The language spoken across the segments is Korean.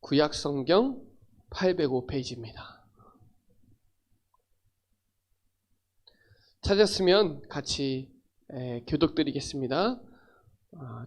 구약성경 805페이지입니다. 찾았으면 같이 교독드리겠습니다.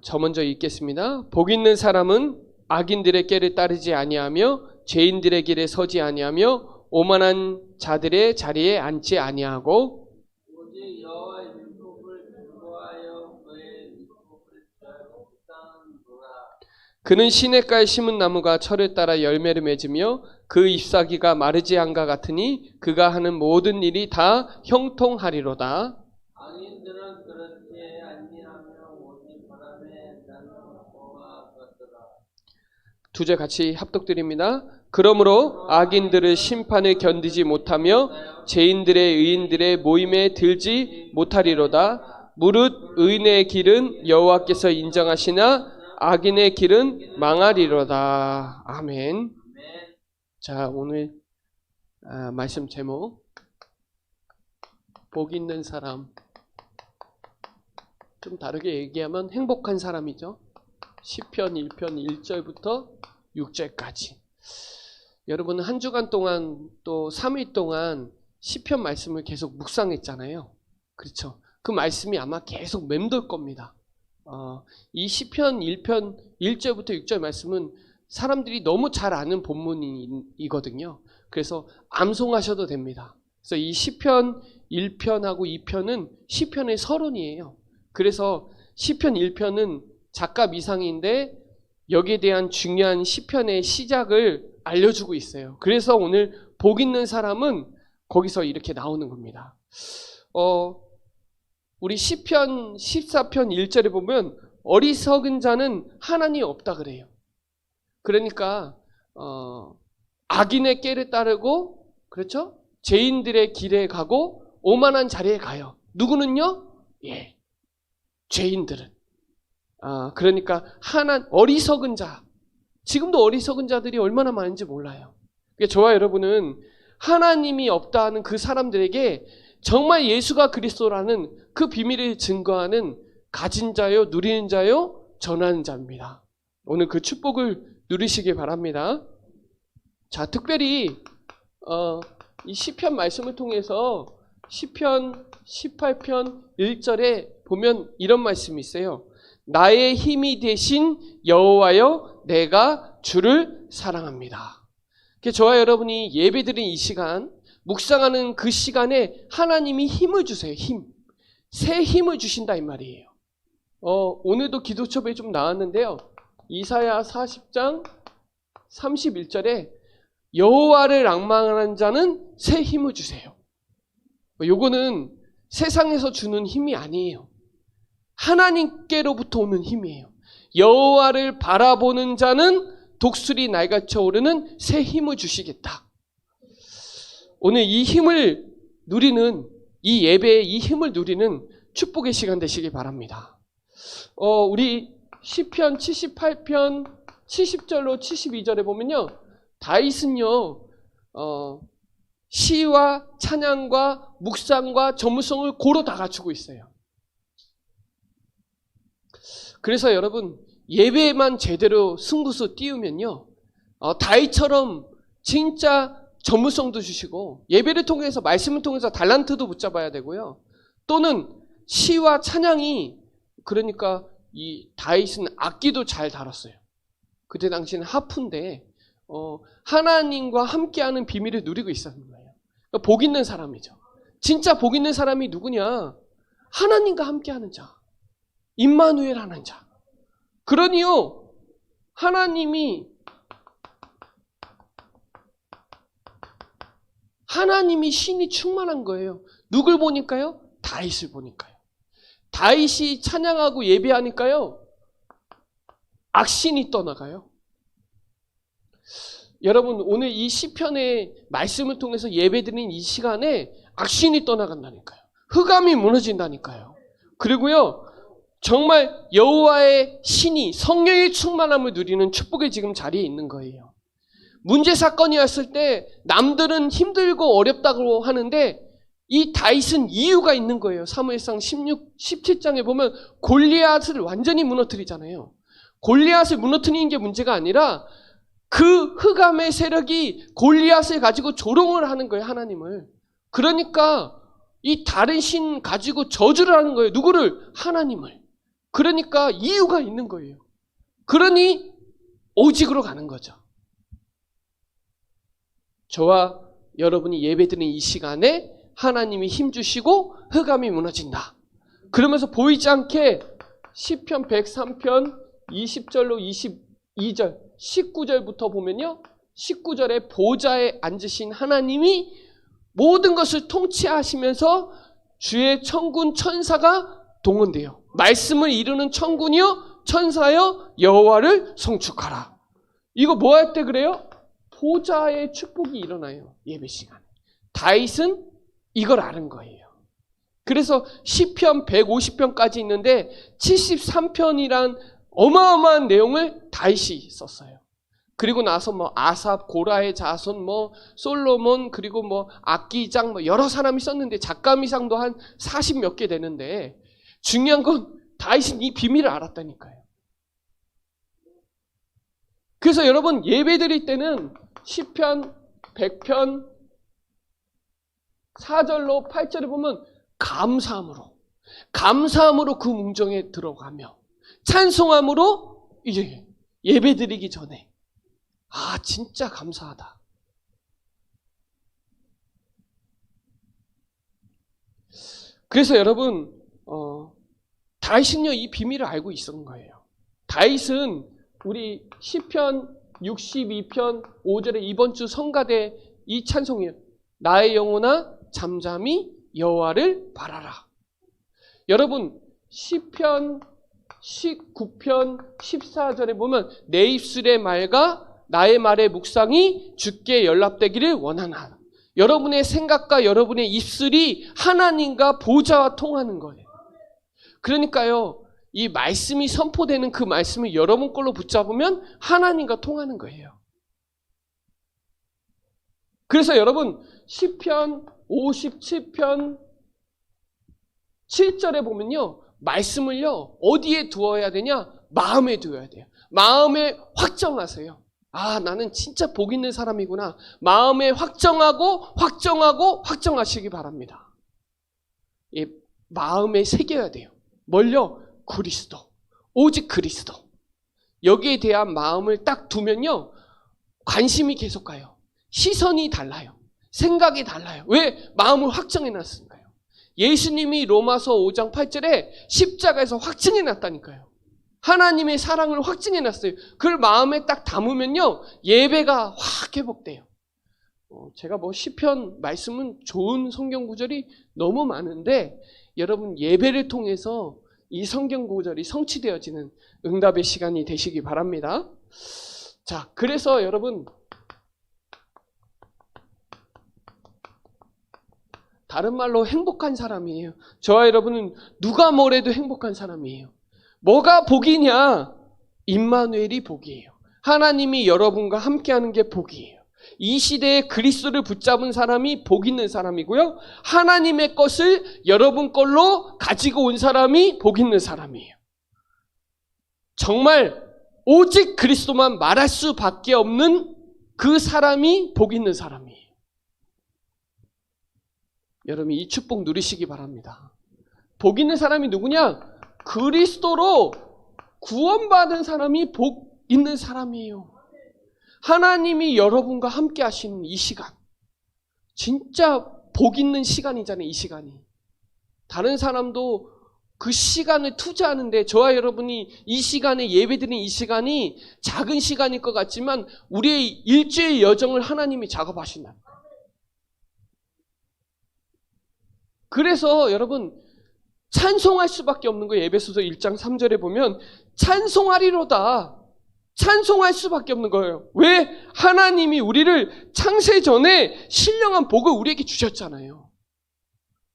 저 먼저 읽겠습니다. 복 있는 사람은 악인들의 꾀를 따르지 아니하며 죄인들의 길에 서지 아니하며 오만한 자들의 자리에 앉지 아니하고 오직 여호와의 율법을 즐거워하여 그의 율법을 취하고 묵상하는도다. 그는 시냇가에 심은 나무가 철을 따라 열매를 맺으며 그 잎사귀가 마르지 않가 같으니 그가 하는 모든 일이 다 형통하리로다. 악인들은 그렇지 아니하며 오직 바람에 나는 거와 같더라. 두 절 같이 합독드립니다. 그러므로 악인들은 심판을 견디지 못하며 죄인들의 의인들의 모임에 들지 못하리로다. 무릇 의인의 길은 여호와께서 인정하시나 악인의 길은 망하리로다. 아멘. 자, 오늘 말씀 제목 복 있는 사람. 좀 다르게 얘기하면 행복한 사람이죠. 시편 1편 1절부터 6절까지. 여러분 한 주간 동안 또 3일 동안 시편 말씀을 계속 묵상했잖아요. 그렇죠. 그 말씀이 아마 계속 맴돌 겁니다. 이 시편 1편 1절부터 6절 말씀은 사람들이 너무 잘 아는 본문이거든요. 그래서 암송하셔도 됩니다. 그래서 이 시편 1편하고 2편은 시편의 서론이에요. 그래서 시편 1편은 작가 미상인데 여기에 대한 중요한 시편의 시작을 알려주고 있어요. 그래서 오늘 복 있는 사람은 거기서 이렇게 나오는 겁니다. 우리 시편 14편 1절에 보면 어리석은 자는 하나님이 없다 그래요. 그러니까 악인의 꾀를 따르고 그렇죠? 죄인들의 길에 가고 오만한 자리에 가요. 누구는요? 죄인들은. 그러니까 어리석은 자. 지금도 어리석은 자들이 얼마나 많은지 몰라요. 그러니까 저와 여러분은 하나님이 없다 하는 그 사람들에게 정말 예수가 그리스도라는 그 비밀을 증거하는 가진 자요, 누리는 자요, 전하는 자입니다. 오늘 그 축복을 누리시기 바랍니다. 자, 특별히 이 시편 말씀을 통해서 시편 18편 1절에 보면 이런 말씀이 있어요. 나의 힘이 되신 여호와여 내가 주를 사랑합니다. 저와 여러분이 예배드린 이 시간, 묵상하는 그 시간에 하나님이 힘을 주세요. 새 힘을 주신다 이 말이에요. 오늘도 기도첩에 좀 나왔는데요. 이사야 40장 31절에 여호와를 앙망하는 자는 새 힘을 주세요. 요거는 세상에서 주는 힘이 아니에요. 하나님께로부터 오는 힘이에요. 여호와를 바라보는 자는 독수리 날같이 오르는 새 힘을 주시겠다. 오늘 이 힘을 누리는 이 예배의 이 힘을 누리는 축복의 시간 되시기 바랍니다. 우리 시편 78편 70절로 72절에 보면요. 다윗은요. 시와 찬양과 묵상과 전문성을 고루 다 갖추고 있어요. 그래서 여러분 예배만 제대로 승부수 띄우면요. 다윗처럼 진짜 전문성도 주시고 예배를 통해서 말씀을 통해서 달란트도 붙잡아야 되고요. 또는 시와 찬양이 그러니까 이 다윗은 악기도 잘 다뤘어요. 그때 당시는 하프인데 하나님과 함께하는 비밀을 누리고 있었는 거예요. 그러니까 복 있는 사람이죠. 진짜 복 있는 사람이 누구냐? 하나님과 함께하는 자. 임마누엘 하는 자. 그러니요. 하나님이 신이 충만한 거예요. 누굴 보니까요? 다윗을 보니까요. 다윗이 찬양하고 예배하니까요. 악신이 떠나가요. 여러분 오늘 이 시편의 말씀을 통해서 예배드리는 이 시간에 악신이 떠나간다니까요. 흑암이 무너진다니까요. 그리고요. 정말 여호와의 신이 성령의 충만함을 누리는 축복의 지금 자리에 있는 거예요. 문제 사건이 왔을 때 남들은 힘들고 어렵다고 하는데 이 다윗은 이유가 있는 거예요. 사무엘상 17장에 보면 골리앗을 완전히 무너뜨리잖아요. 골리앗을 무너뜨리는 게 문제가 아니라 그 흑암의 세력이 골리앗을 가지고 조롱을 하는 거예요, 하나님을. 그러니까 이 다른 신 가지고 저주를 하는 거예요. 누구를? 하나님을. 그러니까 이유가 있는 거예요. 그러니 오직으로 가는 거죠. 저와 여러분이 예배드리는 이 시간에 하나님이 힘주시고 흑암이 무너진다. 그러면서 보이지 않게 시편 103편 20절로 22절 19절부터 보면요, 19절에 보좌에 앉으신 하나님이 모든 것을 통치하시면서 주의 천군 천사가 동원돼요. 말씀을 이루는 천군이요 천사여 여호와를 송축하라. 이거 뭐 할 때 그래요? 보좌의 축복이 일어나요. 예배 시간에. 다윗은 이걸 아는 거예요. 그래서 시편 150편까지 있는데 73편이란 어마어마한 내용을 다윗이 썼어요. 그리고 나서 뭐 아삽, 고라의 자손, 뭐 솔로몬, 그리고 뭐 악기장, 뭐 여러 사람이 썼는데 작가미상도 한 40 몇 개 되는데, 중요한 건 다윗은 이 비밀을 알았다니까요. 그래서 여러분 예배 드릴 때는 시편 100편 4절로 8절에 보면 감사함으로 그 문정에 들어가며 찬송함으로 이제 예배 드리기 전에 진짜 감사하다. 그래서 여러분 다윗은요 이 비밀을 알고 있었던 거예요. 다윗은 우리 시편 62편 5절에 이번 주 성가대 이 찬송이에요. 나의 영혼아 잠잠히 여호와를 바라라. 여러분 시편 19편 14절에 보면 내 입술의 말과 나의 말의 묵상이 주께 연락되기를 원하나. 여러분의 생각과 여러분의 입술이 하나님과 보좌와 통하는 거예요. 그러니까요 이 말씀이 선포되는 그 말씀을 여러분 걸로 붙잡으면 하나님과 통하는 거예요. 그래서 여러분 시편 57편 7절에 보면요 말씀을요 어디에 두어야 되냐? 마음에 두어야 돼요. 마음에 확정하세요. 나는 진짜 복 있는 사람이구나. 마음에 확정하시기 바랍니다. 마음에 새겨야 돼요. 뭘요? 그리스도. 오직 그리스도. 여기에 대한 마음을 딱 두면요 관심이 계속 가요. 시선이 달라요. 생각이 달라요. 왜? 마음을 확정해놨으니까요. 예수님이 로마서 5장 8절에 십자가에서 확증해놨다니까요. 하나님의 사랑을 확증해놨어요. 그걸 마음에 딱 담으면요 예배가 확 회복돼요. 제가 뭐 시편 말씀은 좋은 성경 구절이 너무 많은데 여러분 예배를 통해서 이 성경 구절이 성취되어지는 응답의 시간이 되시기 바랍니다. 자, 그래서 여러분 다른 말로 행복한 사람이에요. 저와 여러분은 누가 뭐래도 행복한 사람이에요. 뭐가 복이냐? 임마누엘이 복이에요. 하나님이 여러분과 함께하는 게 복이에요. 이 시대에 그리스도를 붙잡은 사람이 복 있는 사람이고요. 하나님의 것을 여러분 걸로 가지고 온 사람이 복 있는 사람이에요. 정말 오직 그리스도만 말할 수밖에 없는 그 사람이 복 있는 사람이에요. 여러분 이 축복 누리시기 바랍니다. 복 있는 사람이 누구냐? 그리스도로 구원받은 사람이 복 있는 사람이에요. 하나님이 여러분과 함께 하시는 이 시간 진짜 복 있는 시간이잖아요. 이 시간이 다른 사람도 그 시간을 투자하는데 저와 여러분이 이 시간에 예배드리는 이 시간이 작은 시간일 것 같지만 우리의 일주일 여정을 하나님이 작업하신다. 그래서 여러분 찬송할 수밖에 없는 거예요. 에베소서 1장 3절에 보면 찬송하리로다. 찬송할 수밖에 없는 거예요. 왜? 하나님이 우리를 창세 전에 신령한 복을 우리에게 주셨잖아요.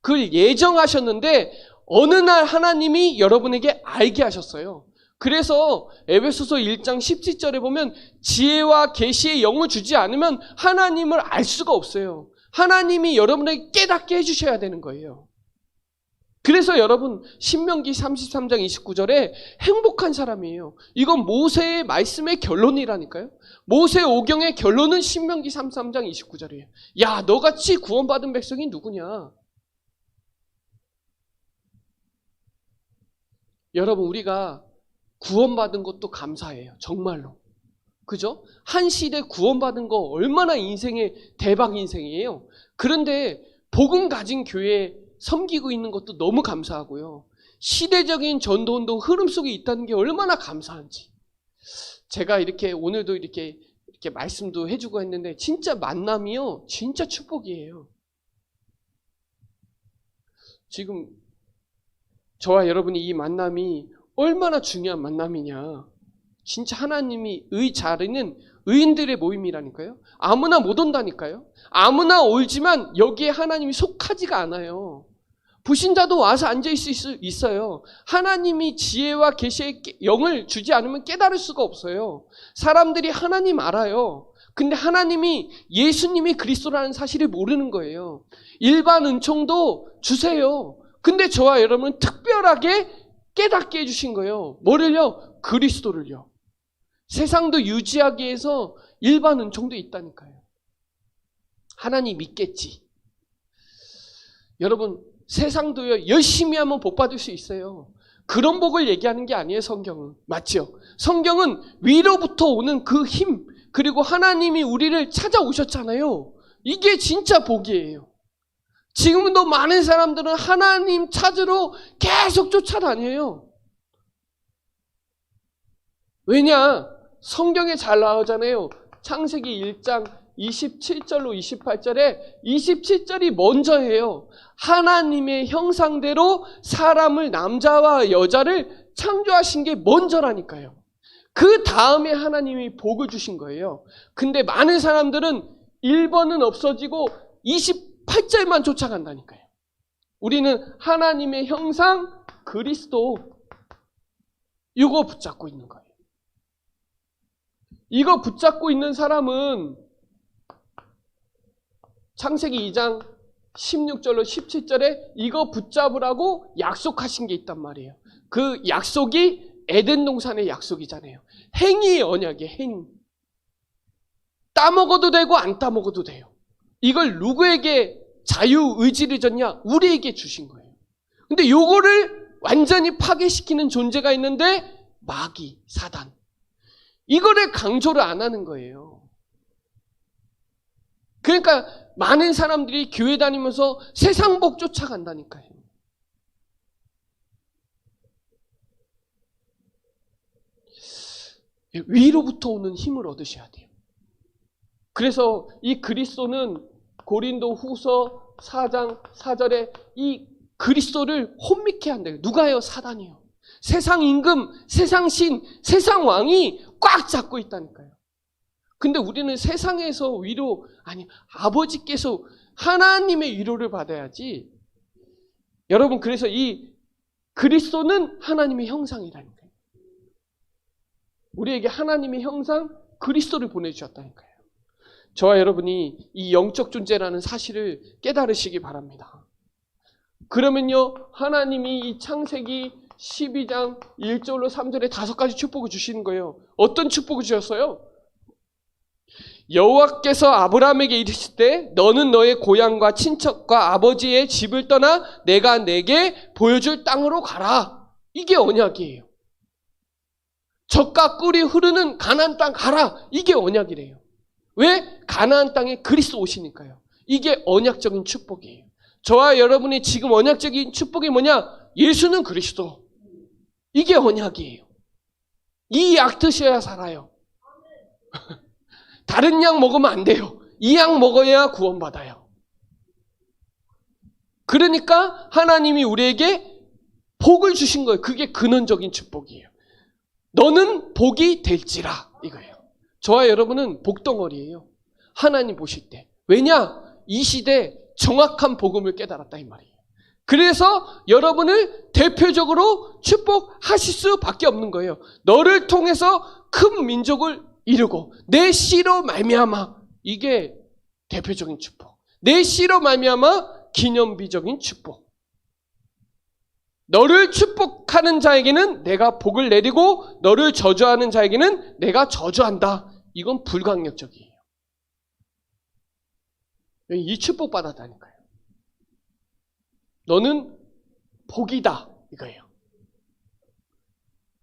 그걸 예정하셨는데 어느 날 하나님이 여러분에게 알게 하셨어요. 그래서 에베소서 1장 17절에 보면 지혜와 계시의 영을 주지 않으면 하나님을 알 수가 없어요. 하나님이 여러분에게 깨닫게 해주셔야 되는 거예요. 그래서 여러분 신명기 33장 29절에 행복한 사람이에요. 이건 모세의 말씀의 결론이라니까요. 모세 오경의 결론은 신명기 33장 29절이에요. 야, 너같이 구원받은 백성이 누구냐? 여러분, 우리가 구원받은 것도 감사해요. 정말로. 그죠? 한 시대 구원받은 거 얼마나 인생의 대박 인생이에요. 그런데 복음 가진 교회에 섬기고 있는 것도 너무 감사하고요. 시대적인 전도운동 흐름 속에 있다는 게 얼마나 감사한지. 제가 이렇게 오늘도 이렇게 말씀도 해주고 했는데 진짜 만남이요. 진짜 축복이에요. 지금 저와 여러분이 이 만남이 얼마나 중요한 만남이냐. 진짜 하나님이 자르는 의인들의 모임이라니까요. 아무나 못 온다니까요. 아무나 올지만 여기에 하나님이 속하지가 않아요. 불신자도 와서 앉아있을 수 있어요. 하나님이 지혜와 계시의 영을 주지 않으면 깨달을 수가 없어요. 사람들이 하나님 알아요. 근데 하나님이 예수님이 그리스도라는 사실을 모르는 거예요. 일반 은총도 주세요. 근데 저와 여러분은 특별하게 깨닫게 해주신 거예요. 뭐를요? 그리스도를요. 세상도 유지하기 위해서 일반 은총도 있다니까요. 하나님 믿겠지. 여러분, 세상도요, 열심히 하면 복 받을 수 있어요. 그런 복을 얘기하는 게 아니에요, 성경은. 맞죠? 성경은 위로부터 오는 그 힘, 그리고 하나님이 우리를 찾아오셨잖아요. 이게 진짜 복이에요. 지금도 많은 사람들은 하나님 찾으러 계속 쫓아다녀요. 왜냐? 성경에 잘 나오잖아요. 창세기 1장 27절로 28절에 27절이 먼저예요. 하나님의 형상대로 사람을 남자와 여자를 창조하신 게 먼저라니까요. 그 다음에 하나님이 복을 주신 거예요. 근데 많은 사람들은 1번은 없어지고 28절만 쫓아간다니까요. 우리는 하나님의 형상 그리스도 이거 붙잡고 있는 거예요. 이거 붙잡고 있는 사람은 창세기 2장 16절로 17절에 이거 붙잡으라고 약속하신 게 있단 말이에요. 그 약속이 에덴 동산의 약속이잖아요. 행위의 언약이에요. 행위. 따먹어도 되고 안 따먹어도 돼요. 이걸 누구에게 자유의지를 줬냐? 우리에게 주신 거예요. 근데 요거를 완전히 파괴시키는 존재가 있는데 마귀, 사단. 이거를 강조를 안 하는 거예요. 그러니까 많은 사람들이 교회 다니면서 세상복 쫓아간다니까요. 위로부터 오는 힘을 얻으셔야 돼요. 그래서 이 그리스도는 고린도 후서 4장 4절에 이 그리스도를 혼미케 한대요. 누가요? 사단이요. 세상 임금, 세상 신, 세상 왕이 꽉 잡고 있다니까요. 근데 우리는 세상에서 위로, 아니, 아버지께서 하나님의 위로를 받아야지. 여러분, 그래서 이 그리스도는 하나님의 형상이라니까요. 우리에게 하나님의 형상, 그리스도를 보내주셨다니까요. 저와 여러분이 이 영적 존재라는 사실을 깨달으시기 바랍니다. 그러면요, 하나님이 이 창세기 12장 1절로 3절에 5가지 축복을 주시는 거예요. 어떤 축복을 주셨어요? 여호와께서 아브라함에게 이르실 때 너는 너의 고향과 친척과 아버지의 집을 떠나 내가 내게 보여줄 땅으로 가라. 이게 언약이에요. 젖과 꿀이 흐르는 가나안 땅 가라. 이게 언약이래요. 왜? 가나안 땅에 그리스도 오시니까요. 이게 언약적인 축복이에요. 저와 여러분이 지금 언약적인 축복이 뭐냐? 예수는 그리스도. 이게 언약이에요. 이 약 드셔야 살아요. 다른 약 먹으면 안 돼요. 이 약 먹어야 구원받아요. 그러니까 하나님이 우리에게 복을 주신 거예요. 그게 근원적인 축복이에요. 너는 복이 될지라 이거예요. 저와 여러분은 복덩어리예요. 하나님 보실 때. 왜냐? 이 시대 정확한 복음을 깨달았다 이 말이에요. 그래서 여러분을 대표적으로 축복하실 수밖에 없는 거예요. 너를 통해서 큰 민족을 이루고 내 씨로 말미암아, 이게 대표적인 축복. 내 씨로 말미암아 기념비적인 축복. 너를 축복하는 자에게는 내가 복을 내리고 너를 저주하는 자에게는 내가 저주한다. 이건 불강력적이에요. 이 축복 받았다니까요. 너는 복이다 이거예요.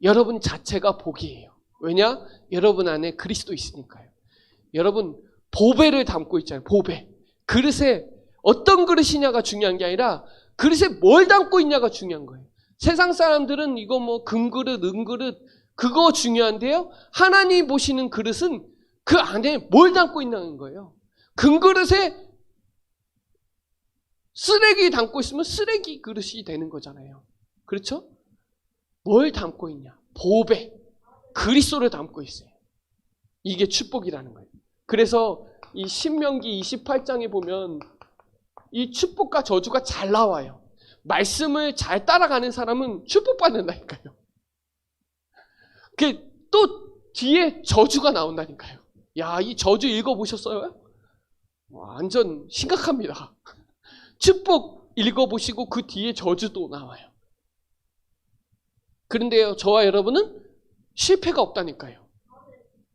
여러분 자체가 복이에요. 왜냐? 여러분 안에 그리스도 있으니까요. 여러분 보배를 담고 있잖아요. 보배. 그릇에 어떤 그릇이냐가 중요한 게 아니라 그릇에 뭘 담고 있냐가 중요한 거예요. 세상 사람들은 이거 뭐 금그릇, 은그릇 그거 중요한데요. 하나님 보시는 그릇은 그 안에 뭘 담고 있는 거예요. 금그릇에 쓰레기 담고 있으면 쓰레기 그릇이 되는 거잖아요. 그렇죠? 뭘 담고 있냐? 보배, 그리스도를 담고 있어요. 이게 축복이라는 거예요. 그래서 이 신명기 28장에 보면 이 축복과 저주가 잘 나와요. 말씀을 잘 따라가는 사람은 축복받는다니까요. 또 뒤에 저주가 나온다니까요. 야, 이 저주 읽어보셨어요? 완전 심각합니다. 축복 읽어보시고 그 뒤에 저주도 나와요. 그런데요, 저와 여러분은 실패가 없다니까요.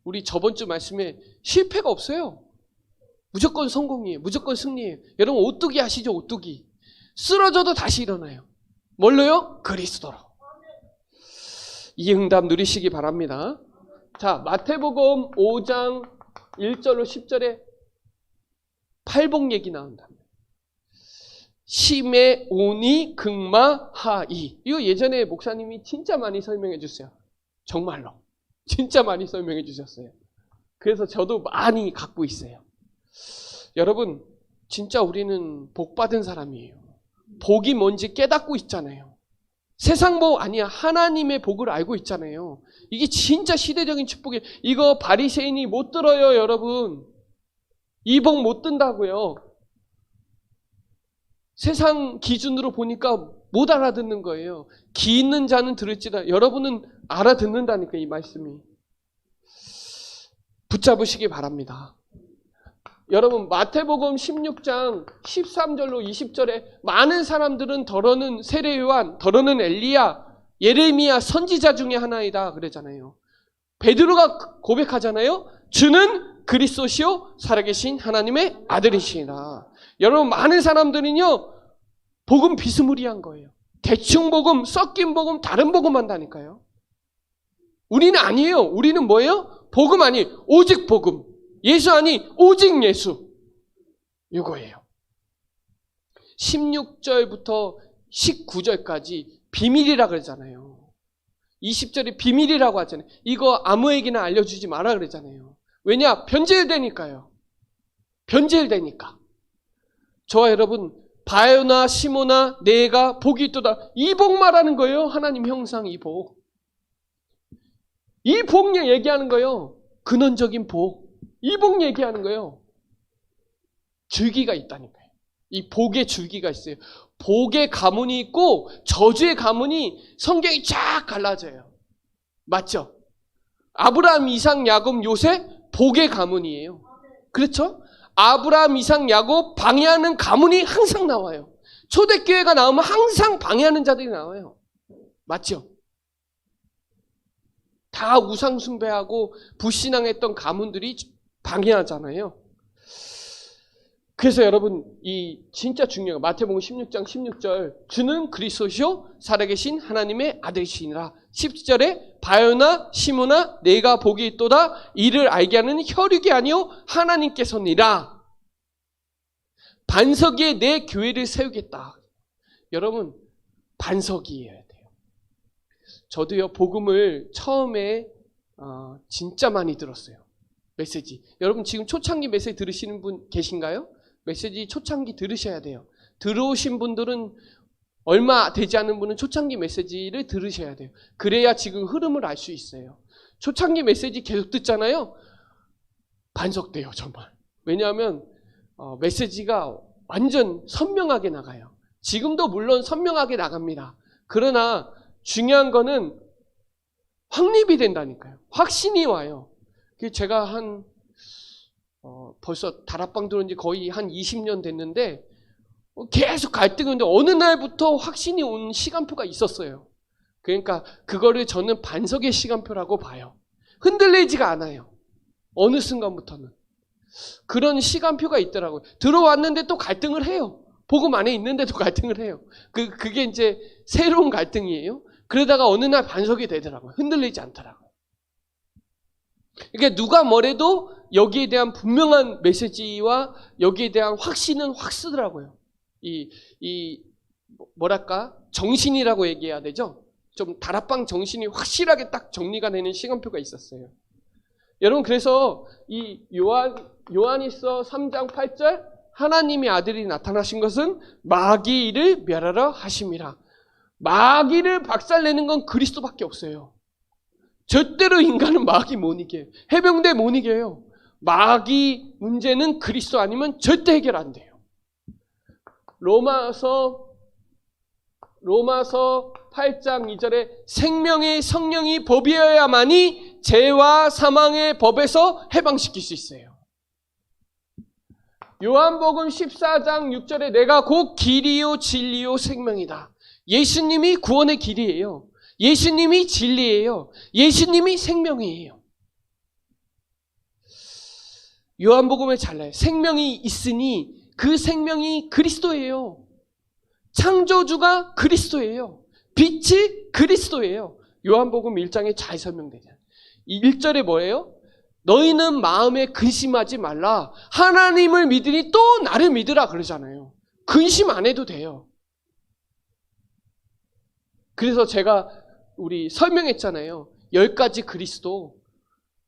우리 저번 주 말씀에 실패가 없어요. 무조건 성공이에요. 무조건 승리예요. 여러분 오뚜기 아시죠? 오뚜기. 쓰러져도 다시 일어나요. 뭘로요? 그리스도로. 이 응답 누리시기 바랍니다. 자, 마태복음 5장 1절로 10절에 팔복 얘기 나온다. 심에 오니 극마하이. 이거 예전에 목사님이 진짜 많이 설명해 주세요. 정말로. 진짜 많이 설명해 주셨어요. 그래서 저도 많이 갖고 있어요. 여러분, 진짜 우리는 복 받은 사람이에요. 복이 뭔지 깨닫고 있잖아요. 세상 복 아니야. 하나님의 복을 알고 있잖아요. 이게 진짜 시대적인 축복이에요. 이거 바리새인이 못 들어요, 여러분. 이 복 못 든다고요. 세상 기준으로 보니까 못 알아듣는 거예요. 기 있는 자는 들을지다. 여러분은 알아듣는다니까, 이 말씀이. 붙잡으시기 바랍니다. 여러분 마태복음 16장 13절로 20절에 많은 사람들은 더러는 세례요한, 더러는 엘리야, 예레미야 선지자 중에 하나이다 그러잖아요. 베드로가 고백하잖아요. 주는 그리스도시요 살아계신 하나님의 아들이시라. 여러분 많은 사람들은요 복음 비스무리한 거예요. 대충 복음, 섞인 복음, 다른 복음 한다니까요. 우리는 아니에요. 우리는 뭐예요? 복음 아니 오직 복음. 예수 아니 오직 예수. 이거예요. 16절부터 19절까지 비밀이라 그러잖아요. 20절에 비밀이라고 하잖아요. 이거 아무에게나 알려주지 마라 그러잖아요. 왜냐? 변질되니까요. 변질되니까. 저와 여러분 바요나 시모나 내가 복이 있도다. 이 복 말하는 거예요. 하나님 형상 이 복. 이 복 얘기하는 거예요. 근원적인 복. 이 복 얘기하는 거예요. 줄기가 있다니까요. 이 복의 줄기가 있어요. 복의 가문이 있고 저주의 가문이 성경이 쫙 갈라져요. 맞죠? 아브라함, 이삭, 야곱, 요셉 복의 가문이에요. 그렇죠? 아브라함, 이삭, 야곱 방해하는 가문이 항상 나와요. 초대교회가 나오면 항상 방해하는 자들이 나와요. 맞죠? 다 우상 숭배하고 불신앙했던 가문들이 방해하잖아요. 그래서 여러분 이 진짜 중요해요. 마태복음 16장 16절 주는 그리스도시요 살아계신 하나님의 아들이시니라. 17절에 바요나 시모나 내가 복이 있도다. 이를 알게 하는 혈육이 아니요 하나님께서니라. 반석 위에 내 교회를 세우겠다. 여러분 반석이어야 돼요. 저도요 복음을 처음에 진짜 많이 들었어요. 메시지. 여러분 지금 초창기 메시지 들으시는 분 계신가요? 메시지 초창기 들으셔야 돼요. 들어오신 분들은 얼마 되지 않은 분은 초창기 메시지를 들으셔야 돼요. 그래야 지금 흐름을 알 수 있어요. 초창기 메시지 계속 듣잖아요. 반석돼요 정말. 왜냐하면 메시지가 완전 선명하게 나가요. 지금도 물론 선명하게 나갑니다. 그러나 중요한 거는 확립이 된다니까요. 확신이 와요. 제가 벌써 다락방 들어온 지 거의 한 20년 됐는데 계속 갈등이 오는데 어느 날부터 확신이 온 시간표가 있었어요. 그러니까 그거를 저는 반석의 시간표라고 봐요. 흔들리지가 않아요. 어느 순간부터는. 그런 시간표가 있더라고요. 들어왔는데 또 갈등을 해요. 복음 안에 있는데도 갈등을 해요. 그게 이제 새로운 갈등이에요. 그러다가 어느 날 반석이 되더라고요. 흔들리지 않더라고요. 그러니까 누가 뭐래도 여기에 대한 분명한 메시지와 여기에 대한 확신은 확 쓰더라고요. 뭐랄까? 정신이라고 얘기해야 되죠? 좀 다락방 정신이 확실하게 딱 정리가 되는 시간표가 있었어요. 여러분, 그래서 이 요한일서 3장 8절, 하나님의 아들이 나타나신 것은 마귀를 멸하러 하심이라. 마귀를 박살내는 건 그리스도밖에 없어요. 절대로 인간은 마귀 못 이겨요. 해병대 못 이겨요. 마귀 문제는 그리스도 아니면 절대 해결 안 돼요. 로마서 8장 2절에 생명의 성령이 법이어야만이 죄와 사망의 법에서 해방시킬 수 있어요. 요한복음 14장 6절에 내가 곧 길이요 진리요 생명이다. 예수님이 구원의 길이에요. 예수님이 진리예요. 예수님이 생명이에요. 요한복음에 잘라요. 생명이 있으니 그 생명이 그리스도예요. 창조주가 그리스도예요. 빛이 그리스도예요. 요한복음 1장에 잘 설명되잖아요. 1절에 뭐예요? 너희는 마음에 근심하지 말라. 하나님을 믿으니 또 나를 믿으라 그러잖아요. 근심 안 해도 돼요. 그래서 제가 우리 설명했잖아요. 10가지 그리스도.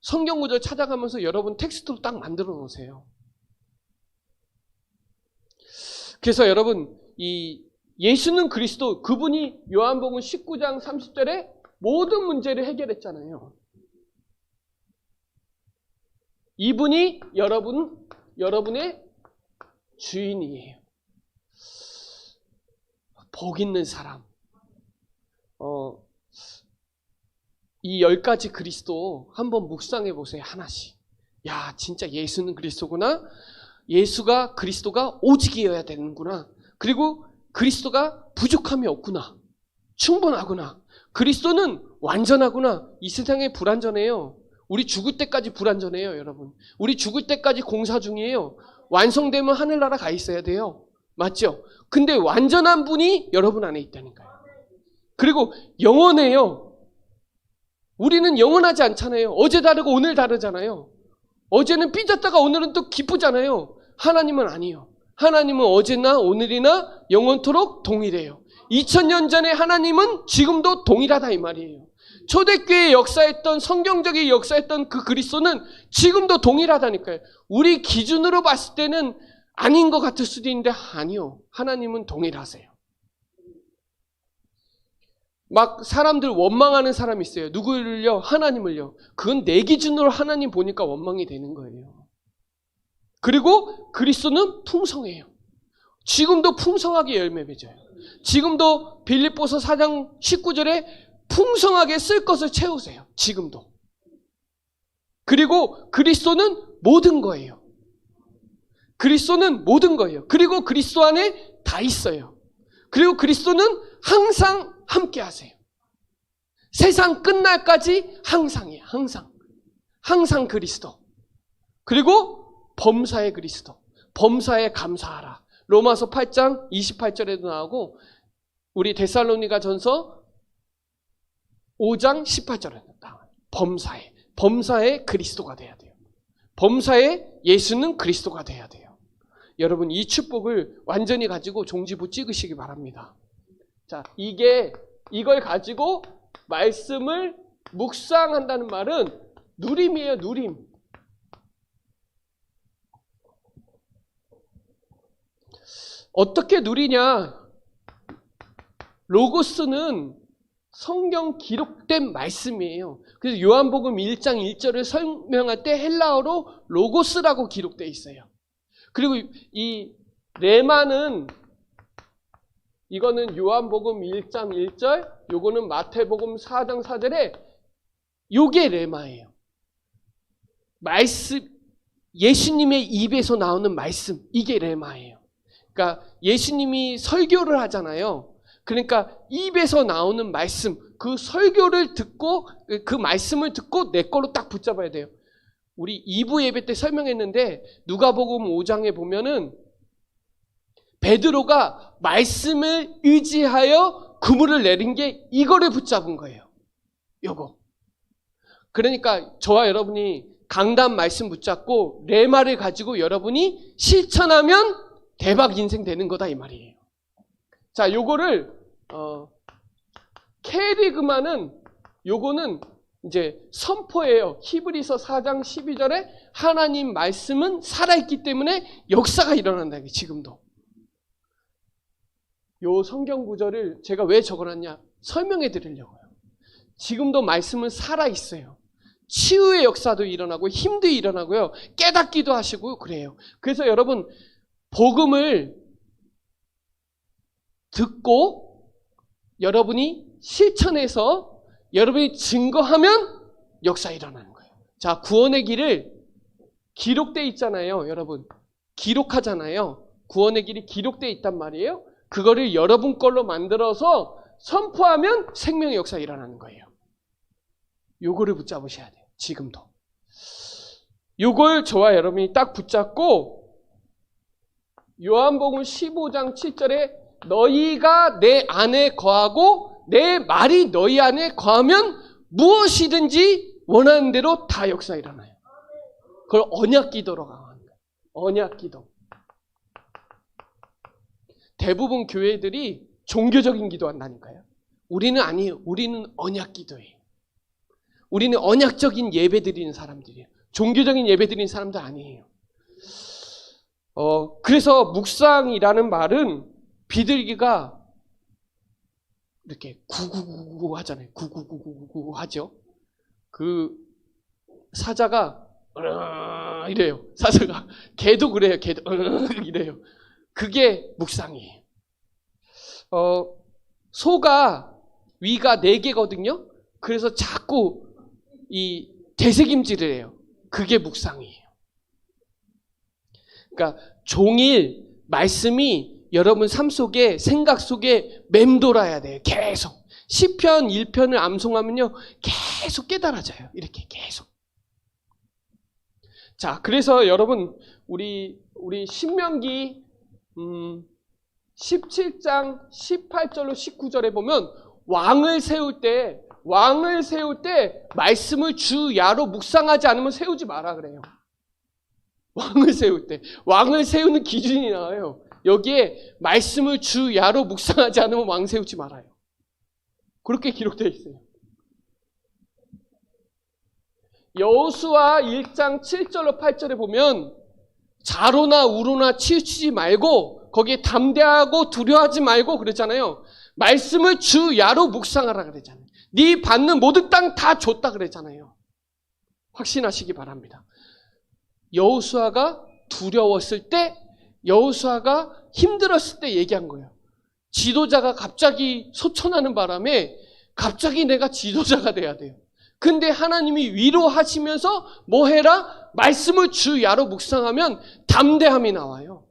성경 구절 찾아가면서 여러분 텍스트로 딱 만들어 놓으세요. 그래서 여러분 이 예수는 그리스도, 그분이 요한복음 19장 30절에 모든 문제를 해결했잖아요. 이분이 여러분의 주인이에요. 복 있는 사람. 이 10가지 그리스도 한번 묵상해 보세요. 하나씩. 야, 진짜 예수는 그리스도구나. 그리스도가 오직이어야 되는구나. 그리고 그리스도가 부족함이 없구나. 충분하구나. 그리스도는 완전하구나. 이 세상에 불완전해요. 우리 죽을 때까지 불완전해요, 여러분. 우리 죽을 때까지 공사 중이에요. 완성되면 하늘나라 가 있어야 돼요. 맞죠? 근데 완전한 분이 여러분 안에 있다니까요. 그리고 영원해요. 우리는 영원하지 않잖아요. 어제 다르고 오늘 다르잖아요. 어제는 삐졌다가 오늘은 또 기쁘잖아요. 하나님은 아니에요. 하나님은 어제나 오늘이나 영원토록 동일해요. 2000년 전에 하나님은 지금도 동일하다 이 말이에요. 초대교회에 역사했던, 성경적인 역사했던 그 그리스도는 지금도 동일하다니까요. 우리 기준으로 봤을 때는 아닌 것 같을 수도 있는데 아니요. 하나님은 동일하세요. 막 사람들 원망하는 사람이 있어요. 누구를요? 하나님을요. 그건 내 기준으로 하나님 보니까 원망이 되는 거예요. 그리고 그리스도는 풍성해요. 지금도 풍성하게 열매 맺어요. 지금도 빌립보서 4장 19절에 풍성하게 쓸 것을 채우세요. 지금도. 그리고 그리스도는 모든 거예요. 그리스도는 모든 거예요. 그리고 그리스도 안에 다 있어요. 그리고 그리스도는 항상 함께 하세요. 세상 끝날까지 항상이에요. 항상. 항상 그리스도. 그리고 범사의 그리스도. 범사에 감사하라. 로마서 8장 28절에도 나오고 우리 데살로니가 전서 5장 18절에도 나와요. 범사의 그리스도가 돼야 돼요. 범사의 예수는 그리스도가 돼야 돼요. 여러분 이 완전히 가지고 종지부 찍으시기 바랍니다. 자, 이걸 가지고 말씀을 묵상한다는 말은 누림이에요, 누림. 어떻게 누리냐? 로고스는 성경 기록된 말씀이에요. 그래서 요한복음 1장 1절을 설명할 때 헬라어로 로고스라고 기록되어 있어요. 그리고 이 레마는 이거는 요한복음 1장 1절, 요거는 마태복음 4장 4절에 요게 레마예요. 말씀, 예수님의 입에서 나오는 말씀, 이게 레마예요. 그러니까 예수님이 설교를 하잖아요. 그러니까 입에서 나오는 말씀, 그 설교를 듣고 그 말씀을 듣고 내 거로 딱 붙잡아야 돼요. 우리 2부 예배 때 설명했는데 누가복음 5장에 보면은 베드로가 말씀을 의지하여 그물을 내린 게 이거를 붙잡은 거예요. 요거. 그러니까 저와 여러분이 강단 말씀 붙잡고 레마를 가지고 여러분이 실천하면 대박 인생 되는 거다 이 말이에요. 자, 요거를 캐리그마는 요거는 이제 선포예요. 히브리서 4장 12절에 하나님 말씀은 살아있기 때문에 역사가 일어난다. 지금도. 요 성경 구절을 제가 왜 적어놨냐 설명해 드리려고요. 지금도 말씀은 살아있어요. 치유의 역사도 일어나고 힘도 일어나고요. 깨닫기도 하시고 그래요. 그래서 여러분 복음을 듣고 여러분이 실천해서 여러분이 증거하면 역사 일어나는 거예요. 자, 구원의 길을 기록되어 있잖아요. 여러분 기록하잖아요. 구원의 길이 기록되어 있단 말이에요. 그거를 여러분 걸로 만들어서 선포하면 생명의 역사가 일어나는 거예요. 요거를 붙잡으셔야 돼요. 지금도. 요걸 저와 여러분이 딱 붙잡고 요한복음 15장 7절에 너희가 내 안에 거하고 내 말이 너희 안에 거하면 무엇이든지 원하는 대로 다 역사 일어나요. 그걸 언약기도로 강화하는 거예요. 언약기도. 대부분 교회들이 종교적인 기도한다니까요. 우리는 아니에요. 우리는 언약기도예요. 우리는 언약적인 예배 드리는 사람들이에요. 종교적인 예배 드리는 사람들 아니에요. 그래서 묵상이라는 말은 비둘기가 이렇게 구구구구 하잖아요. 구구구구구 하죠. 그 사자가 이래요. 사자가 개도 그래요. 개도 이래요. 그게 묵상이에요. 소가 위가 4개거든요. 그래서 자꾸 이 되새김질을 해요. 그게 묵상이에요. 그러니까 종일 말씀이 여러분 삶 속에 생각 속에 맴돌아야 돼요. 계속. 시편 1편을 암송하면요. 계속 깨달아져요. 이렇게 계속. 자, 그래서 여러분 우리 신명기 17장 18절로 19절에 보면 왕을 세울 때 말씀을 주야로 묵상하지 않으면 세우지 마라 그래요. 왕을 세우는 기준이 나와요. 여기에 말씀을 주야로 묵상하지 않으면 왕 세우지 말아요. 그렇게 기록되어 있어요. 여호수아 1장 7절로 8절에 보면 좌로나 우로나 치우치지 말고 거기에 담대하고 두려워하지 말고 그랬잖아요. 말씀을 주야로 묵상하라 그랬잖아요. 네 받는 모든 땅 다 줬다 그랬잖아요. 확신하시기 바랍니다. 여호수아가 두려웠을 때, 여호수아가 힘들었을 때 얘기한 거예요. 지도자가 갑자기 소천하는 바람에 갑자기 내가 지도자가 돼야 돼요. 근데 하나님이 위로하시면서 뭐 해라? 말씀을 주야로 묵상하면 담대함이 나와요.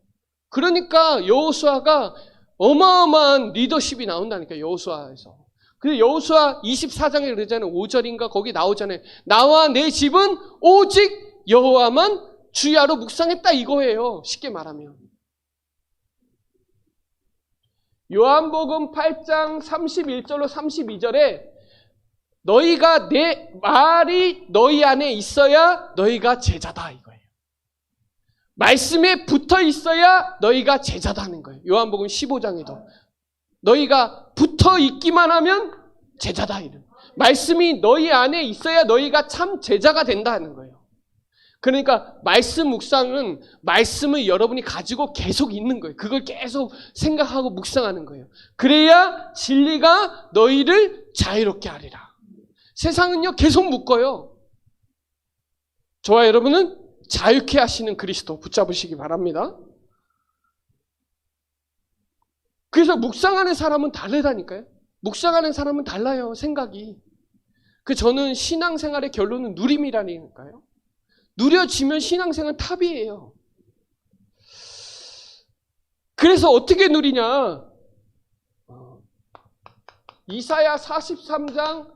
그러니까 여호수아가 어마어마한 리더십이 나온다니까 여호수아에서. 근데 여호수아 24장에 그러잖아요. 5절인가 거기 나오잖아요. 나와 내 집은 오직 여호와만 주야로 묵상했다 이거예요. 쉽게 말하면. 요한복음 8장 31절로 32절에 너희가 내 말이 너희 안에 있어야 너희가 제자다 이거예요. 말씀에 붙어 있어야 너희가 제자다 하는 거예요. 요한복음 15장에도 너희가 붙어 있기만 하면 제자다 이런. 말씀이 너희 안에 있어야 너희가 참 제자가 된다 하는 거예요. 그러니까 말씀 묵상은 말씀을 여러분이 가지고 계속 있는 거예요. 그걸 계속 생각하고 묵상하는 거예요. 그래야 진리가 너희를 자유롭게 하리라. 세상은요 계속 묶어요. 저와 여러분은 자유케 하시는 그리스도 붙잡으시기 바랍니다. 그래서 묵상하는 사람은 다르다니까요. 묵상하는 사람은 달라요. 생각이. 저는 신앙생활의 결론은 누림이라니까요. 누려지면 신앙생활은 탑이에요. 그래서 어떻게 누리냐? 이사야 43장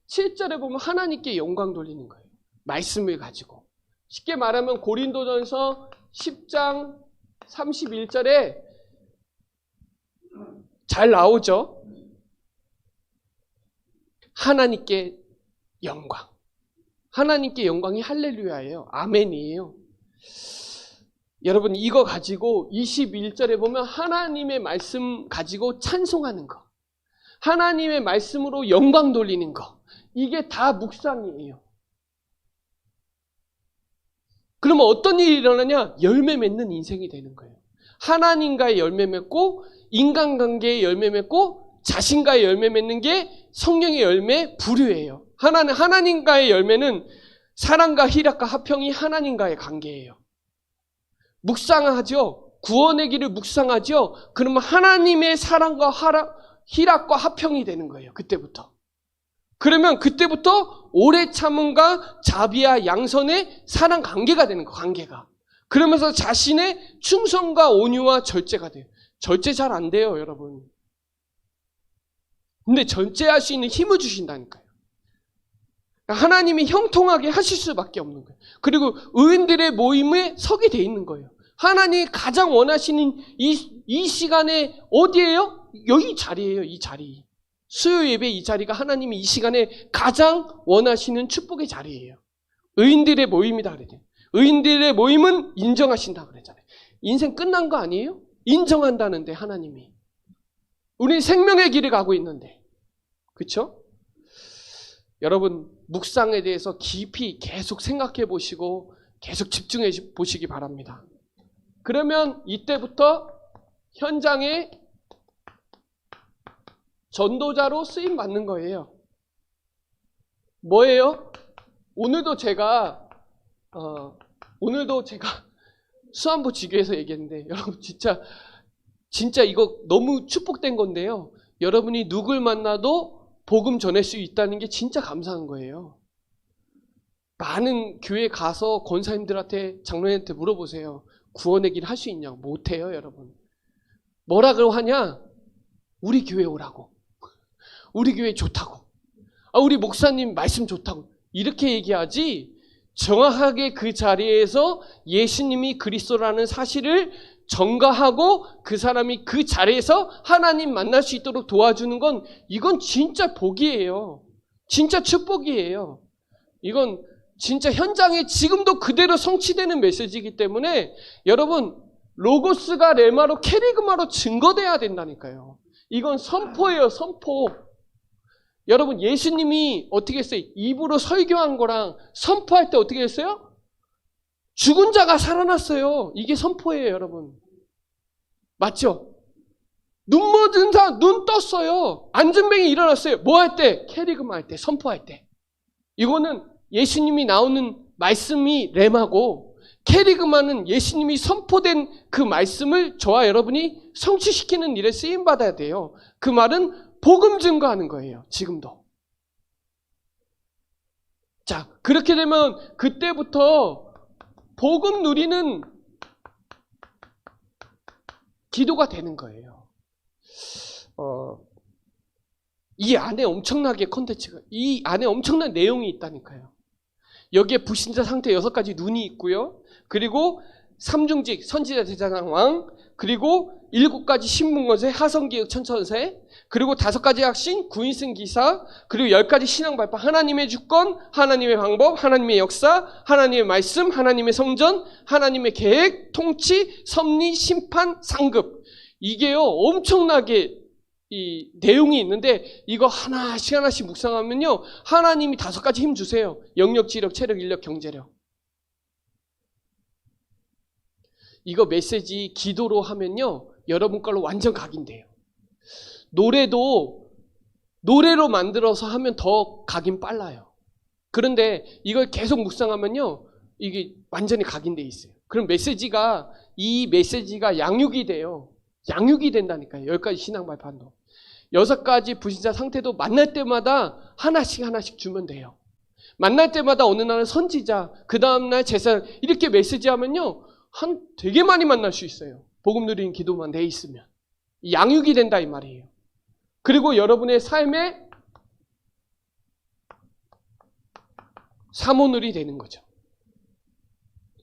7절에 보면 하나님께 영광 돌리는 거예요. 말씀을 가지고. 쉽게 말하면 고린도전서 10장 31절에 잘 나오죠. 하나님께 영광. 하나님께 영광이 할렐루야예요. 아멘이에요. 여러분 이거 가지고 21절에 보면 하나님의 말씀 가지고 찬송하는 거. 하나님의 말씀으로 영광 돌리는 거. 이게 다 묵상이에요. 그러면 어떤 일이 일어나냐? 열매 맺는 인생이 되는 거예요. 하나님과의 열매 맺고 인간관계의 열매 맺고 자신과의 열매 맺는 게 성령의 열매 부류예요. 하나님과의 열매는 사랑과 희락과 화평이 하나님과의 관계예요. 묵상하죠. 구원의 길을 묵상하죠. 그러면 하나님의 사랑과 희락과 화평이 되는 거예요. 그때부터. 그러면 그때부터 오래 참음과 자비와 양선의 사랑 관계가 되는 거예요. 관계가. 그러면서 자신의 충성과 온유와 절제가 돼요. 절제 잘 안 돼요, 여러분. 근데 절제할 수 있는 힘을 주신다니까요. 하나님이 형통하게 하실 수밖에 없는 거예요. 그리고 의인들의 모임에 서게 돼 있는 거예요. 하나님이 가장 원하시는 이 시간에 어디예요? 여기 자리예요, 이 자리. 수요 예배 이 자리가 하나님이 이 시간에 가장 원하시는 축복의 자리예요. 의인들의 모임이다 그랬잖아요. 의인들의 모임은 인정하신다 그랬잖아요. 인생 끝난 거 아니에요? 인정한다는데 하나님이. 우리 생명의 길을 가고 있는데. 그렇죠? 여러분 묵상에 대해서 깊이 계속 생각해 보시고 계속 집중해 보시기 바랍니다. 그러면 이때부터 현장에 전도자로 쓰임 받는 거예요. 뭐예요? 오늘도 제가 수안보 지교에서 얘기했는데 여러분 진짜 이거 너무 축복된 건데요. 여러분이 누굴 만나도 복음 전할 수 있다는 게 진짜 감사한 거예요. 많은 교회 가서 권사님들한테 장로님한테 물어보세요. 구원의 길 할 수 있냐고. 못해요, 여러분. 뭐라고 하냐? 우리 교회 오라고. 우리 교회 좋다고. 우리 목사님 말씀 좋다고. 이렇게 얘기하지 정확하게 그 자리에서 예수님이 그리스도라는 사실을 전가하고 그 사람이 그 자리에서 하나님 만날 수 있도록 도와주는 건 이건 진짜 복이에요. 진짜 축복이에요. 이건 진짜 현장에 지금도 그대로 성취되는 메시지이기 때문에 여러분 로고스가 레마로 캐리그마로 증거돼야 된다니까요. 이건 선포예요. 선포. 여러분 예수님이 어떻게 했어요? 입으로 설교한 거랑 선포할 때 어떻게 했어요? 죽은 자가 살아났어요. 이게 선포예요, 여러분. 맞죠? 눈 묻은 자 눈 떴어요. 안전뱅이 일어났어요. 뭐 할 때? 캐리그마 할 때, 선포할 때. 이거는 예수님이 나오는 말씀이 레마고 캐리그마는 예수님이 선포된 그 말씀을 저와 여러분이 성취시키는 일에 쓰임받아야 돼요. 그 말은 복음 증거하는 거예요. 지금도. 자, 그렇게 되면 그때부터 복음 누리는 기도가 되는 거예요. 이 안에 엄청나게 컨텐츠가, 이 안에 엄청난 내용이 있다니까요. 여기에 불신자 상태 6가지 눈이 있고요. 그리고 삼중직, 선지자, 제사장, 왕, 그리고 7가지 신문권세, 하성기역, 천천세, 그리고 5가지 학신, 구인승 기사, 그리고 10가지 신앙 발파, 하나님의 주권, 하나님의 방법, 하나님의 역사, 하나님의 말씀, 하나님의 성전, 하나님의 계획, 통치, 섭리, 심판, 상급. 이게요 엄청나게 이 내용이 있는데 이거 하나씩 묵상하면요 하나님이 5가지 힘 주세요. 영력, 지력, 체력, 인력, 경제력. 이거 메시지 기도로 하면요 여러분 걸로 완전 각인돼요. 노래로 만들어서 하면 더 각인 빨라요. 그런데 이걸 계속 묵상하면요 이게 완전히 각인돼 있어요. 그럼 이 메시지가 양육이 돼요. 양육이 된다니까요. 10가지 신앙 발판도. 6가지 불신자 상태도 만날 때마다 하나씩 주면 돼요. 만날 때마다 어느 날은 선지자, 그 다음날 제사장 이렇게 메시지 하면요 되게 많이 만날 수 있어요. 복음 누리는 기도만 돼 있으면. 양육이 된다 이 말이에요. 그리고 여러분의 삶의 사모늘이 되는 거죠.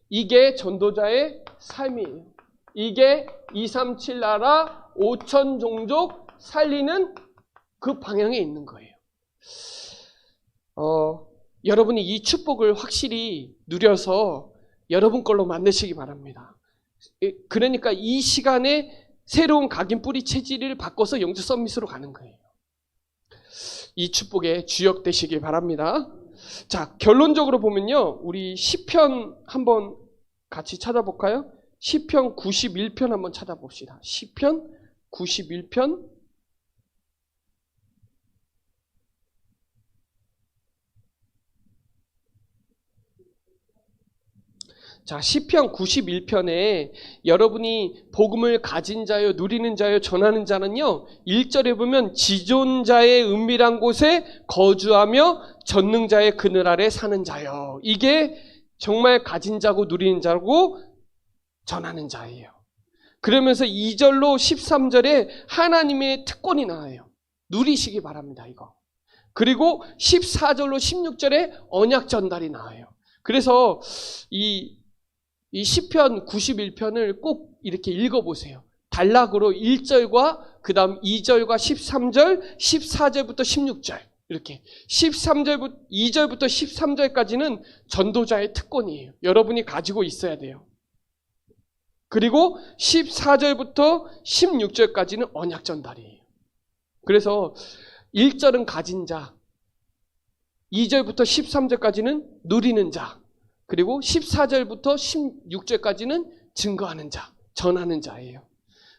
이게 전도자의 삶이에요. 이게 237 나라 5천 종족 살리는 그 방향에 있는 거예요. 여러분이 이 축복을 확실히 누려서 여러분 걸로 만드시기 바랍니다. 그러니까 이 시간에 새로운 각인 뿌리 체질을 바꿔서 영적 서밋으로 가는 거예요. 이 축복에 주역되시기 바랍니다. 자, 결론적으로 보면요. 우리 시편 한번 같이 찾아볼까요? 시편 91편 한번 찾아봅시다. 시편 91편. 자, 시편 91편에 여러분이 복음을 가진 자요, 누리는 자요, 전하는 자는요, 1절에 보면 지존자의 은밀한 곳에 거주하며 전능자의 그늘 아래 사는 자요. 이게 정말 가진 자고 누리는 자고 전하는 자예요. 그러면서 2절로 13절에 하나님의 특권이 나와요. 누리시기 바랍니다, 이거. 그리고 14절로 16절에 언약 전달이 나와요. 그래서 이 시편 91편을 꼭 이렇게 읽어보세요. 단락으로 1절과 그 다음 2절과 13절, 14절부터 16절 이렇게 2절부터 13절까지는 전도자의 특권이에요. 여러분이 가지고 있어야 돼요. 그리고 14절부터 16절까지는 언약 전달이에요. 그래서 1절은 가진 자, 2절부터 13절까지는 누리는 자, 그리고 14절부터 16절까지는 증거하는 자, 전하는 자예요.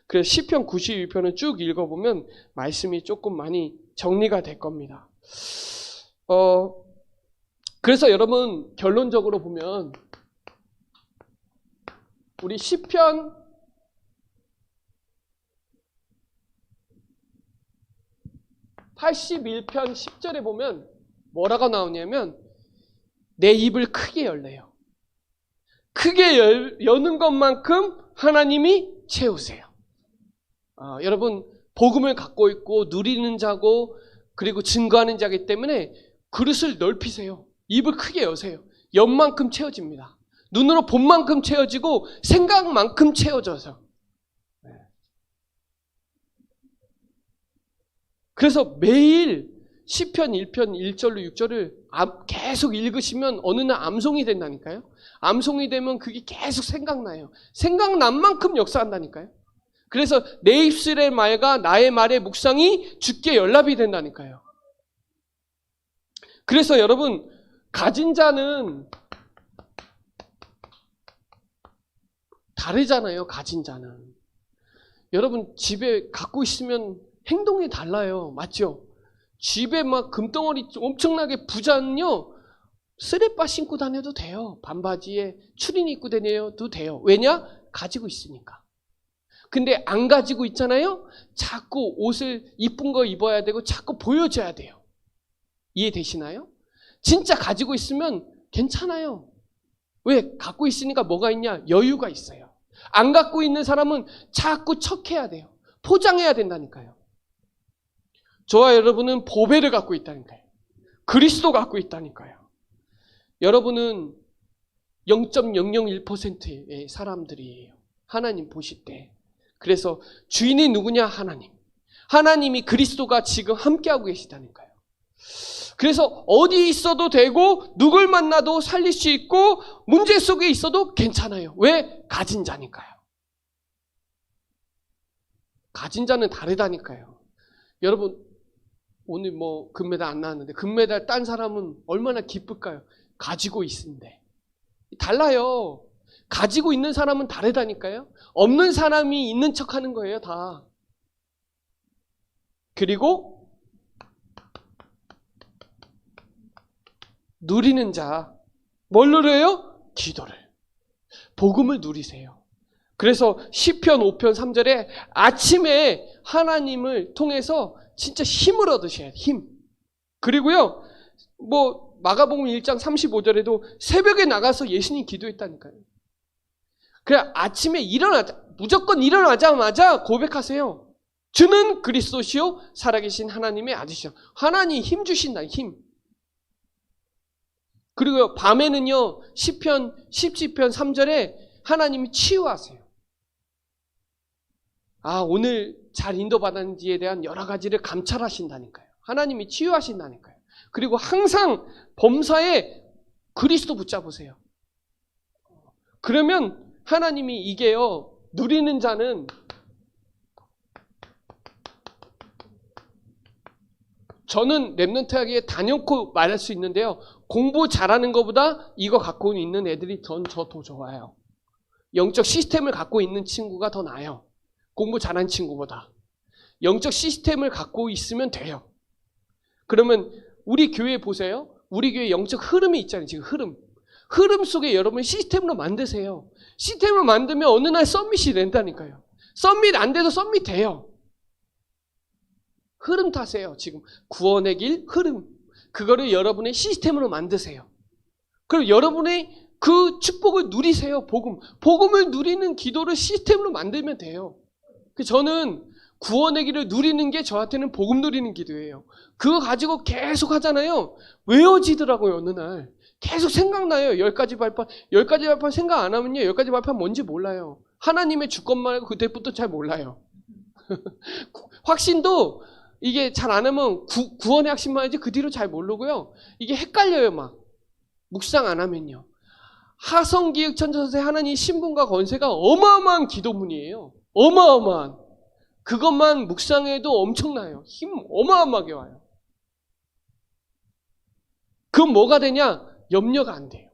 그래서 시편 92편을 쭉 읽어보면 말씀이 조금 많이 정리가 될 겁니다. 그래서 여러분 결론적으로 보면 우리 시편 81편 10절에 보면 뭐라고 나오냐면 내 입을 크게 열래요. 크게 여는 것만큼 하나님이 채우세요. 여러분 복음을 갖고 있고 누리는 자고 그리고 증거하는 자이기 때문에 그릇을 넓히세요. 입을 크게 여세요. 연만큼 채워집니다. 눈으로 본 만큼 채워지고 생각만큼 채워져서. 그래서 매일 시편 1편 1절로 6절을 계속 읽으시면 어느 날 암송이 된다니까요. 암송이 되면 그게 계속 생각나요. 생각난 만큼 역사한다니까요. 그래서 내 입술의 말과 나의 말의 묵상이 주께 연락이 된다니까요. 그래서 여러분 가진 자는 다르잖아요. 가진 자는. 여러분 집에 갖고 있으면 행동이 달라요. 맞죠? 집에 막 금덩어리 엄청나게 부자는요, 쓰레빠 신고 다녀도 돼요. 반바지에 추린 입고 다녀도 돼요. 왜냐? 가지고 있으니까. 근데 안 가지고 있잖아요? 자꾸 옷을 이쁜 거 입어야 되고 자꾸 보여줘야 돼요. 이해되시나요? 진짜 가지고 있으면 괜찮아요. 왜? 갖고 있으니까 뭐가 있냐? 여유가 있어요. 안 갖고 있는 사람은 자꾸 척해야 돼요. 포장해야 된다니까요. 저와 여러분은 보배를 갖고 있다니까요. 그리스도 갖고 있다니까요. 여러분은 0.001%의 사람들이에요. 하나님 보실 때. 그래서 주인이 누구냐? 하나님. 하나님이 그리스도가 지금 함께하고 계시다니까요. 그래서 어디 있어도 되고 누굴 만나도 살릴 수 있고 문제 속에 있어도 괜찮아요. 왜? 가진 자니까요. 가진 자는 다르다니까요. 여러분 오늘 뭐 금메달 안 나왔는데 금메달 딴 사람은 얼마나 기쁠까요? 가지고 있는데. 달라요. 가지고 있는 사람은 다르다니까요. 없는 사람이 있는 척하는 거예요, 다. 그리고 누리는 자. 뭘 누려요? 기도를. 복음을 누리세요. 그래서 시편 5편 3절에 아침에 하나님을 통해서 진짜 힘을 얻으셔야 돼요. 힘. 그리고요. 뭐 마가복음 1장 35절에도 새벽에 나가서 예수님 기도했다니까요. 그래 아침에 무조건 일어나자마자 고백하세요. 주는 그리스도시요 살아계신 하나님의 아들이시요. 하나님 힘 주신다, 힘. 그리고 밤에는요, 시편 3절에 하나님이 치유하세요. 오늘 잘 인도받았는지에 대한 여러 가지를 감찰하신다니까요. 하나님이 치유하신다니까요. 그리고 항상 범사에 그리스도 붙잡으세요. 그러면 하나님이 이게요, 누리는 자는 저는 랩넌트하게 단연코 말할 수 있는데요. 공부 잘하는 것보다 이거 갖고 있는 애들이 더 좋아요. 영적 시스템을 갖고 있는 친구가 더 나아요. 공부 잘하는 친구보다. 영적 시스템을 갖고 있으면 돼요. 그러면 우리 교회 보세요. 우리 교회 영적 흐름이 있잖아요. 지금 흐름 속에 여러분 시스템으로 만드세요. 시스템을 만들면 어느 날 썸밋이 된다니까요. 썸밋 안 돼도 썸밋 돼요. 흐름 타세요. 지금 구원의 길 흐름. 그거를 여러분의 시스템으로 만드세요. 그리고 여러분의 그 축복을 누리세요. 복음을 누리는 기도를 시스템으로 만들면 돼요. 저는 구원의 길을 누리는 게 저한테는 복음 누리는 기도예요. 그거 가지고 계속 하잖아요. 외워지더라고요. 어느 날. 계속 생각나요. 10가지 발판 생각 안 하면요. 10가지 발판 뭔지 몰라요. 하나님의 주권 말고 그때부터 잘 몰라요. 확신도 이게 잘 안 하면 구원의 확신만 하지 그 뒤로 잘 모르고요. 이게 헷갈려요. 막 묵상 안 하면요. 하성기획 천천세 하나님 신분과 권세가 어마어마한 기도문이에요. 어마어마한. 그것만 묵상해도 엄청나요. 힘 어마어마하게 와요. 그럼 뭐가 되냐? 염려가 안 돼요.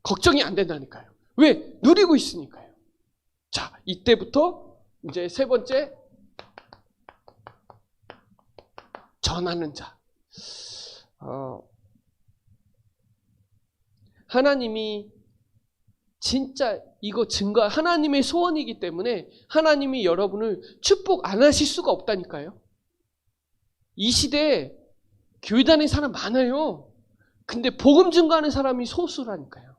걱정이 안 된다니까요. 왜? 누리고 있으니까요. 자, 이때부터 이제 세 번째 전하는 자. 하나님이 진짜 이거 하나님의 소원이기 때문에 하나님이 여러분을 축복 안 하실 수가 없다니까요. 이 시대에 교회 다니는 사람 많아요. 근데 복음 증거하는 사람이 소수라니까요.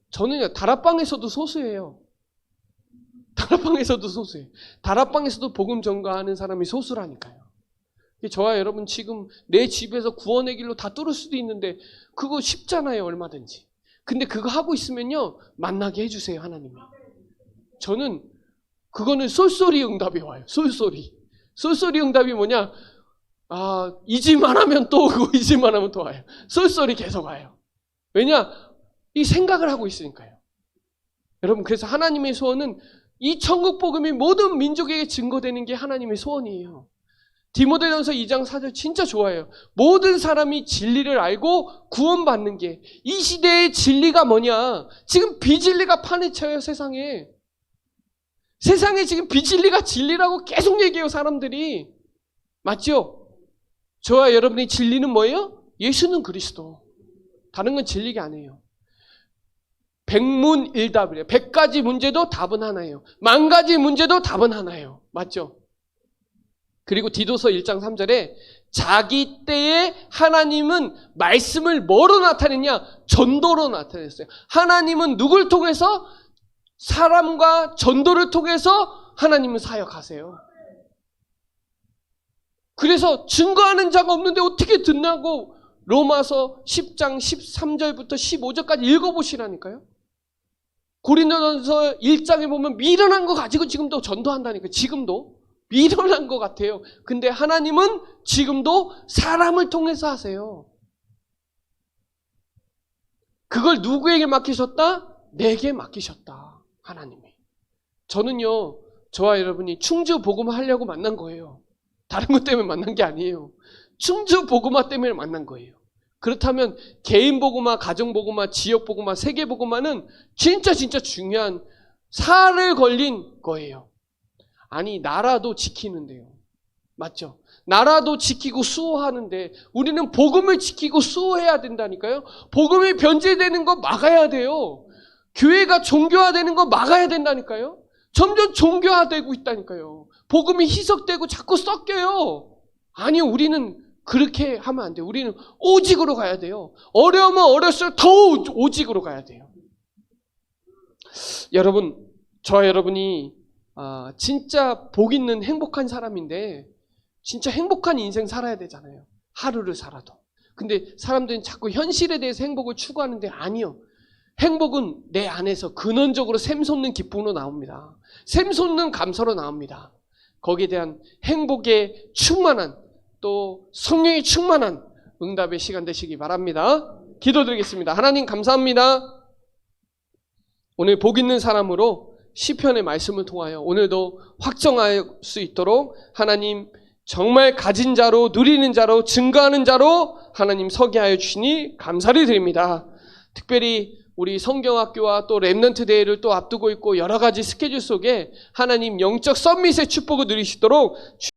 저는요, 다락방에서도 소수예요. 다락방에서도 소수예요. 다락방에서도 복음 증거하는 사람이 소수라니까요. 저와 여러분 지금 내 집에서 구원의 길로 다 뚫을 수도 있는데 그거 쉽잖아요. 얼마든지. 근데 그거 하고 있으면요, 만나게 해주세요. 하나님이. 저는 그거는 쏠쏠이 응답이 와요. 쏠쏠이 응답이 뭐냐? 이지만 하면 또 오고 이지만 하면 또 와요. 쏠쏠이 계속 와요. 왜냐? 이 생각을 하고 있으니까요. 여러분, 그래서 하나님의 소원은 이 천국 복음이 모든 민족에게 증거되는 게 하나님의 소원이에요. 디모데전서 2장 4절 진짜 좋아요. 모든 사람이 진리를 알고 구원받는 게, 이 시대의 진리가 뭐냐? 지금 비진리가 판에 쳐요. 세상에 지금 비진리가 진리라고 계속 얘기해요. 사람들이. 맞죠? 저와 여러분의 진리는 뭐예요? 예수는 그리스도. 다른 건 진리가 아니에요. 백문일답이래요. 100가지 문제도 답은 하나예요. 10,000가지 문제도 답은 하나예요. 맞죠? 그리고 디도서 1장 3절에 자기 때에 하나님은 말씀을 뭐로 나타냈냐? 전도로 나타냈어요. 하나님은 누굴 통해서? 사람과 전도를 통해서 하나님은 사역하세요. 그래서 증거하는 자가 없는데 어떻게 듣나고 로마서 10장 13절부터 15절까지 읽어보시라니까요. 고린도전서 1장에 보면 미련한 거 가지고 지금도 전도한다니까요. 지금도. 미련한 것 같아요. 근데 하나님은 지금도 사람을 통해서 하세요. 그걸 누구에게 맡기셨다? 내게 맡기셨다. 하나님이. 저는요, 저와 여러분이 충주 복음화 하려고 만난 거예요. 다른 것 때문에 만난 게 아니에요. 충주 복음화 때문에 만난 거예요. 그렇다면 개인 복음화, 가정 복음화, 지역 복음화, 세계 복음화는 진짜 중요한 살을 걸린 거예요. 아니, 나라도 지키는데요. 맞죠? 나라도 지키고 수호하는데 우리는 복음을 지키고 수호해야 된다니까요. 복음이 변질되는 거 막아야 돼요. 교회가 종교화되는 거 막아야 된다니까요. 점점 종교화되고 있다니까요. 복음이 희석되고 자꾸 섞여요. 아니, 우리는 그렇게 하면 안 돼요. 우리는 오직으로 가야 돼요. 어려우면 어렸을수록 더 오직으로 가야 돼요. 여러분, 저와 여러분이 진짜 복 있는 행복한 사람인데 진짜 행복한 인생 살아야 되잖아요. 하루를 살아도. 근데 사람들은 자꾸 현실에 대해서 행복을 추구하는데 아니요. 행복은 내 안에서 근원적으로 샘솟는 기쁨으로 나옵니다. 샘솟는 감사로 나옵니다. 거기에 대한 행복에 충만한 또 성령이 충만한 응답의 시간 되시기 바랍니다. 기도드리겠습니다. 하나님 감사합니다. 오늘 복 있는 사람으로 시편의 말씀을 통하여 오늘도 확정할 수 있도록 하나님 정말 가진 자로 누리는 자로 증거하는 자로 하나님 서게 하여 주시니 감사를 드립니다. 특별히 우리 성경학교와 또 렘넌트 대회를 또 앞두고 있고 여러 가지 스케줄 속에 하나님 영적 썸밋의 축복을 누리시도록